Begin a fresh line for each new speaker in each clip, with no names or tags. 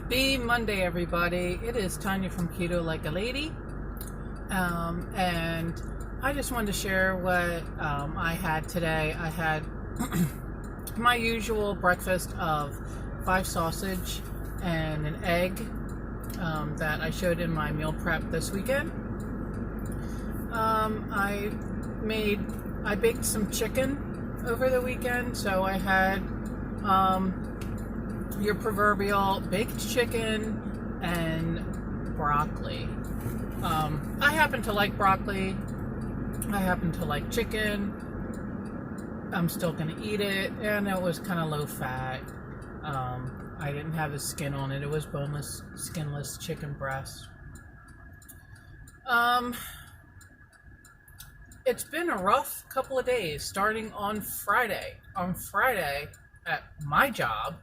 Happy Monday, everybody. It is Tanya from Keto Like a Lady. And I just wanted to share what I had today. I had my usual breakfast of 5 sausage and an egg that I showed in my meal prep this weekend. I baked some chicken over the weekend, so I had your proverbial baked chicken and broccoli. I happen to like broccoli. I happen to like chicken. I'm still going to eat it, and it was kind of low fat. I didn't have the skin on it. It was boneless, skinless chicken breast. It's been a rough couple of days, starting on Friday. On Friday, at my job,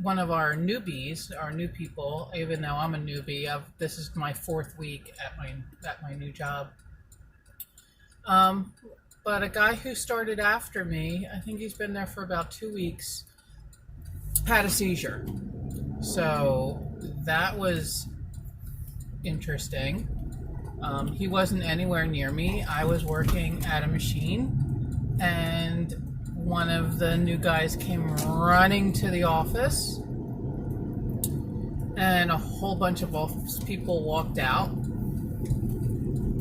one of our newbies, our new people, even though I'm a newbie, this is my 4th week at my new job. But a guy who started after me, I think he's been there for about 2 weeks, had a seizure. So that was interesting. He wasn't anywhere near me. I was working at a machine, and one of the new guys came running to the office, and a whole bunch of office people walked out,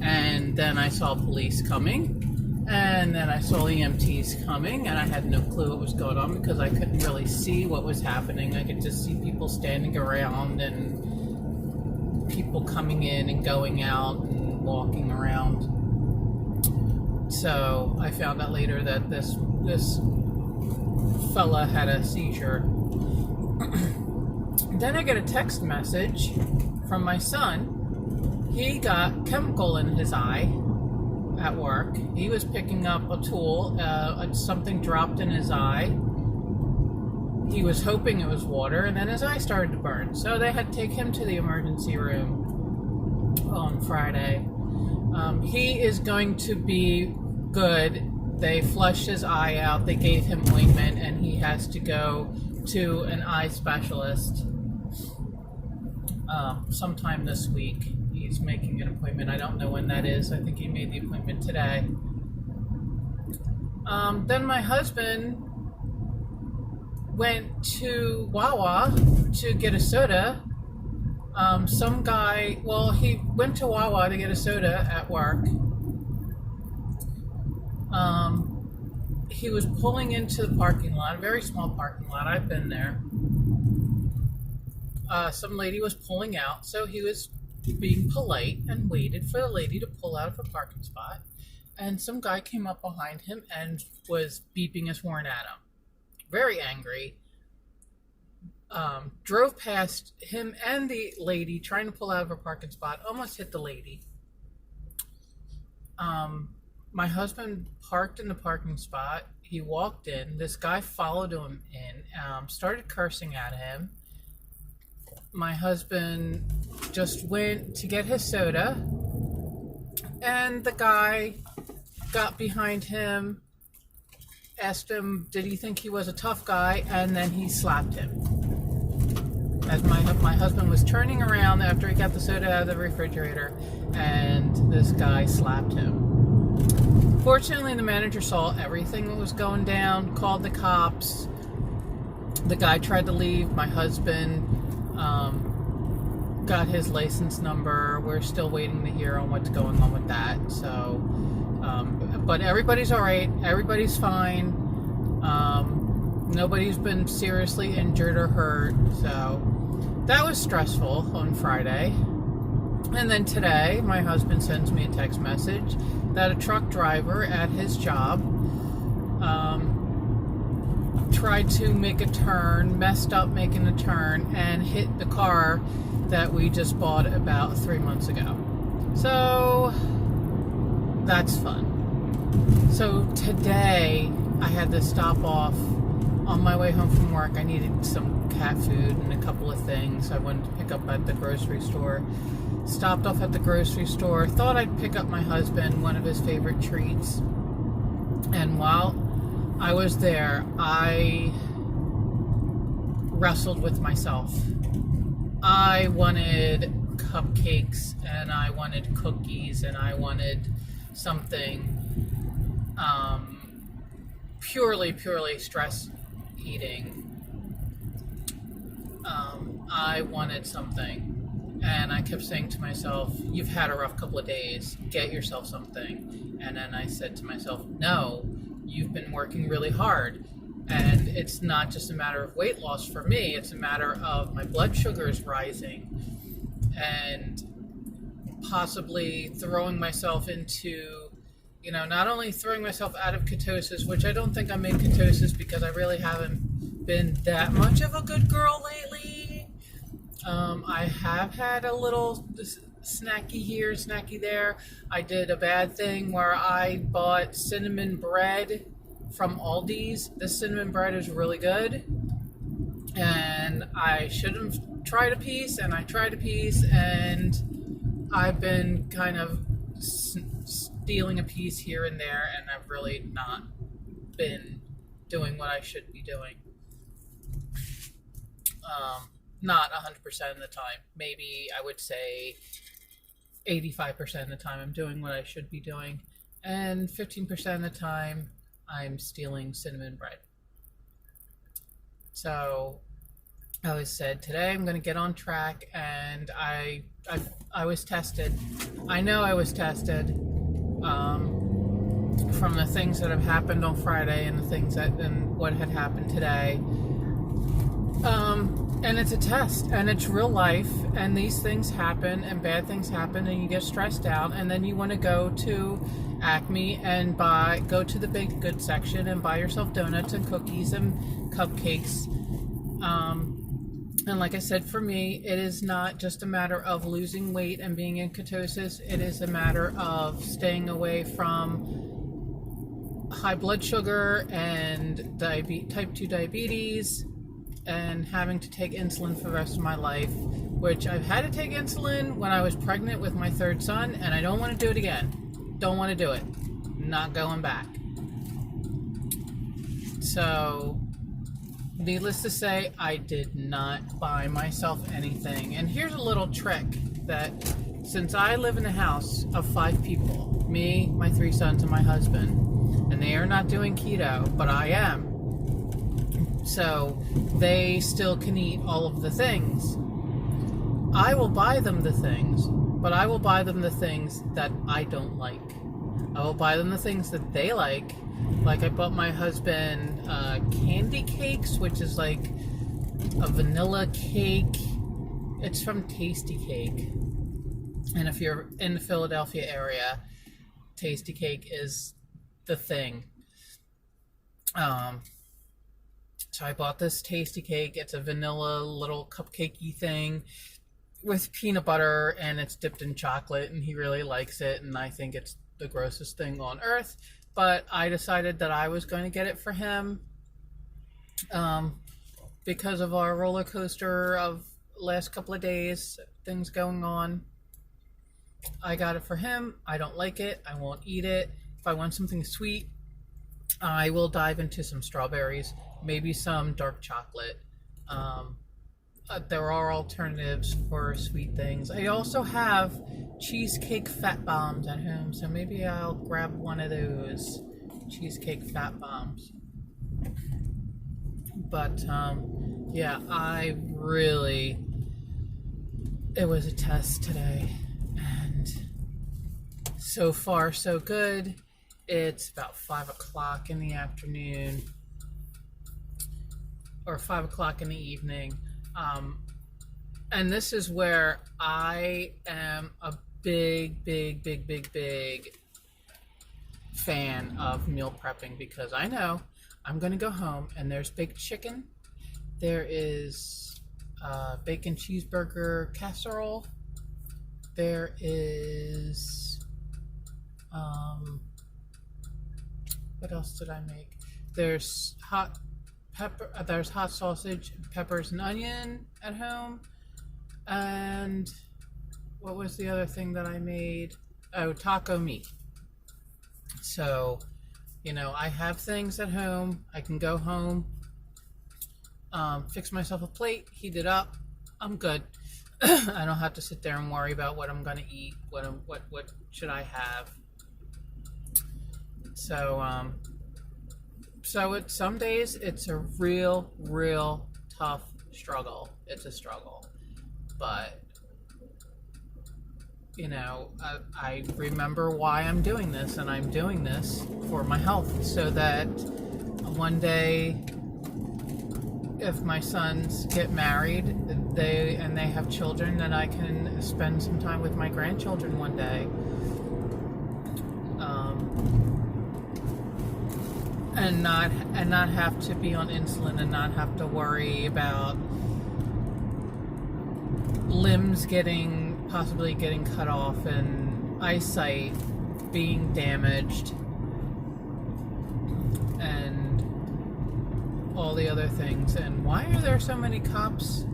and then I saw police coming, and then I saw EMTs coming, and I had no clue what was going on because I couldn't really see what was happening. I could just see people standing around and people coming in and going out and walking around. So I found out later that this fella had a seizure. Then I get a text message from my son. He got chemical in his eye at work. He was picking up a tool. Something dropped in his eye. He was hoping it was water, and then his eye started to burn. So they had to take him to the emergency room on Friday. He is going to be good. They flushed his eye out. They gave him ointment, and he has to go to an eye specialist sometime this week. He's making an appointment. I don't know when that is. I think he made the appointment today. Then my husband went to Wawa to get a soda. He went to Wawa to get a soda at work. He was pulling into the parking lot, a very small parking lot. I've been there. Some lady was pulling out, so he was being polite and waited for the lady to pull out of her parking spot. And some guy came up behind him and was beeping his horn at him. Very angry. Drove past him and the lady trying to pull out of her parking spot, almost hit the lady. My husband parked in the parking spot. He walked in. This guy followed him in, started cursing at him. My husband just went to get his soda, and the guy got behind him, asked him, did he think he was a tough guy, and then he slapped him. As my husband was turning around after he got the soda out of the refrigerator, and this guy slapped him. Fortunately, the manager saw everything that was going down, called the cops. The guy tried to leave. My husband got his license number. We're still waiting to hear on what's going on with that. So, but everybody's all right. Everybody's fine. Nobody's been seriously injured or hurt. So that was stressful on Friday. And then today, my husband sends me a text message that a truck driver at his job tried to make a turn, messed up making a turn, and hit the car that we just bought about 3 months ago. So that's fun. So today, I had to stop off on my way home from work. I needed some cat food and a couple of things I wanted to pick up at the grocery store. Stopped off at the grocery store, thought I'd pick up my husband one of his favorite treats. And while I was there, I wrestled with myself. I wanted cupcakes and I wanted cookies and I wanted something purely stress eating. I wanted something, and I kept saying to myself, you've had a rough couple of days, get yourself something. And then I said to myself, no, you've been working really hard, and it's not just a matter of weight loss for me, it's a matter of my blood sugar is rising and possibly throwing myself into, not only throwing myself out of ketosis, which I don't think I'm in ketosis because I really haven't been that much of a good girl lately. I have had a little snacky here, snacky there. I did a bad thing where I bought cinnamon bread from Aldi's. This cinnamon bread is really good. And I should have tried a piece, and I tried a piece, and I've been kind of stealing a piece here and there, and I've really not been doing what I should be doing. Not 100% of the time. Maybe I would say 85% of the time I'm doing what I should be doing, and 15% of the time I'm stealing cinnamon bread. So I was said today I'm going to get on track, and I was tested. I know I was tested from the things that have happened on Friday and the things and what had happened today. And it's a test, and it's real life, and these things happen, and bad things happen, and you get stressed out, and then you want to go to Acme and go to the baked goods section and buy yourself donuts and cookies and cupcakes. And like I said, for me, it is not just a matter of losing weight and being in ketosis. It is a matter of staying away from high blood sugar and type 2 diabetes, and having to take insulin for the rest of my life, which I've had to take insulin when I was pregnant with my third son, and I don't want to do it again. Don't want to do it. Not going back. So, needless to say, I did not buy myself anything. And here's a little trick that, since I live in a house of 5 people, me, my 3 sons, and my husband, and they are not doing keto, but I am. So they still can eat all of the things. I will buy them the things, but I will buy them the things that I don't like. I will buy them the things that they like. Like I bought my husband candy cakes, which is like a vanilla cake. It's from Tasty Cake. And if you're in the Philadelphia area, Tasty Cake is the thing. So I bought this Tasty Cake. It's a vanilla little cupcakey thing with peanut butter, and it's dipped in chocolate, and he really likes it, and I think it's the grossest thing on earth. But I decided that I was going to get it for him because of our roller coaster of last couple of days, things going on. I got it for him. I don't like it. I won't eat it. If I want something sweet, I will dive into some strawberries, maybe some dark chocolate. There are alternatives for sweet things. I also have cheesecake fat bombs at home, so maybe I'll grab one of those cheesecake fat bombs. But yeah, it was a test today, and so far so good. It's about 5 o'clock in the afternoon, or 5 o'clock in the evening. And this is where I am a big fan of meal prepping, because I know I'm going to go home and there's baked chicken. There is bacon cheeseburger casserole. There is, what else did I make? There's hot sausage, peppers, and onion at home. And what was the other thing that I made? Oh, taco meat. So, I have things at home. I can go home, fix myself a plate, heat it up. I'm good. I don't have to sit there and worry about what I'm gonna eat. What should I have? So some days it's a real tough struggle. It's a struggle, but I remember why I'm doing this, and I'm doing this for my health, so that one day, if my sons get married, they have children, then I can spend some time with my grandchildren one day, and not have to be on insulin, and not have to worry about limbs possibly getting cut off, and eyesight being damaged, and all the other things. And why are there so many cops?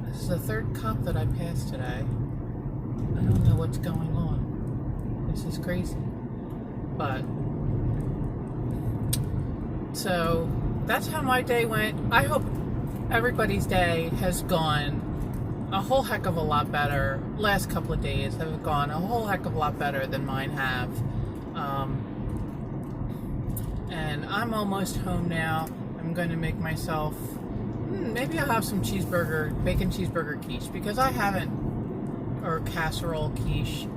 This is the third cop that I passed today. I don't know what's going on. This is crazy. But so that's how my day went. I hope everybody's day has gone a whole heck of a lot better. Last couple of days have gone a whole heck of a lot better than mine have. And I'm almost home now. I'm going to make myself, maybe I'll have some bacon cheeseburger quiche, because I haven't, or casserole quiche,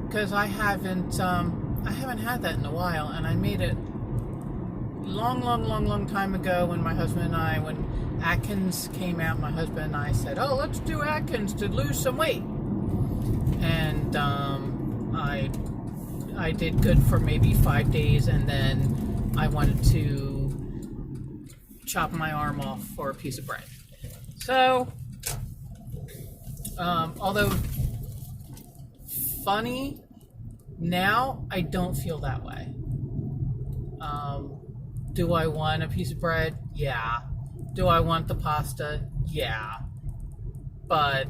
because I haven't had that in a while, and I made it long time ago when when Atkins came out. My husband and I said, oh, let's do Atkins to lose some weight, and I did good for maybe 5 days, and then I wanted to chop my arm off for a piece of bread. So although funny, now I don't feel that way. Do I want a piece of bread? Yeah. Do I want the pasta? Yeah. But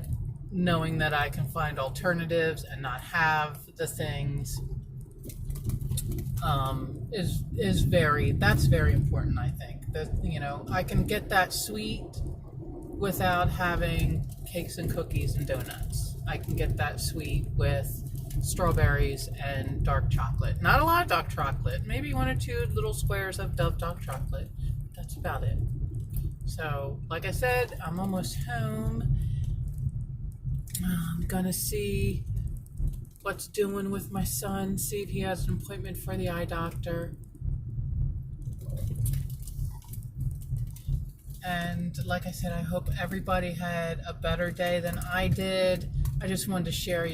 knowing that I can find alternatives and not have the things that's very important, I think. That, I can get that sweet without having cakes and cookies and donuts. I can get that sweet with strawberries and dark chocolate. Not a lot of dark chocolate. Maybe 1 or 2 little squares of Dove dark chocolate. That's about it. So, like I said, I'm almost home. I'm gonna see what's doing with my son, see if he has an appointment for the eye doctor. And like I said, I hope everybody had a better day than I did. I just wanted to share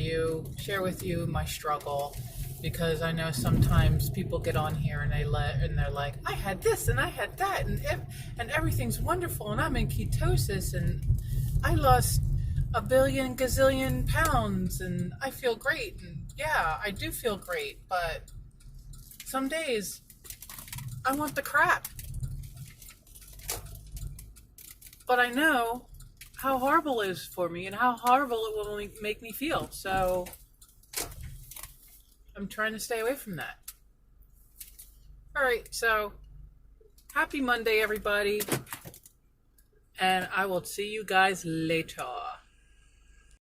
with you my struggle, because I know sometimes people get on here and they're like, I had this and I had that, and everything's wonderful, and I'm in ketosis, and I lost a billion gazillion pounds, and I feel great. And yeah, I do feel great, but some days I want the crap. But I know how horrible it is for me, and how horrible it will make me feel. So I'm trying to stay away from that. All right, so happy Monday, everybody. And I will see you guys later.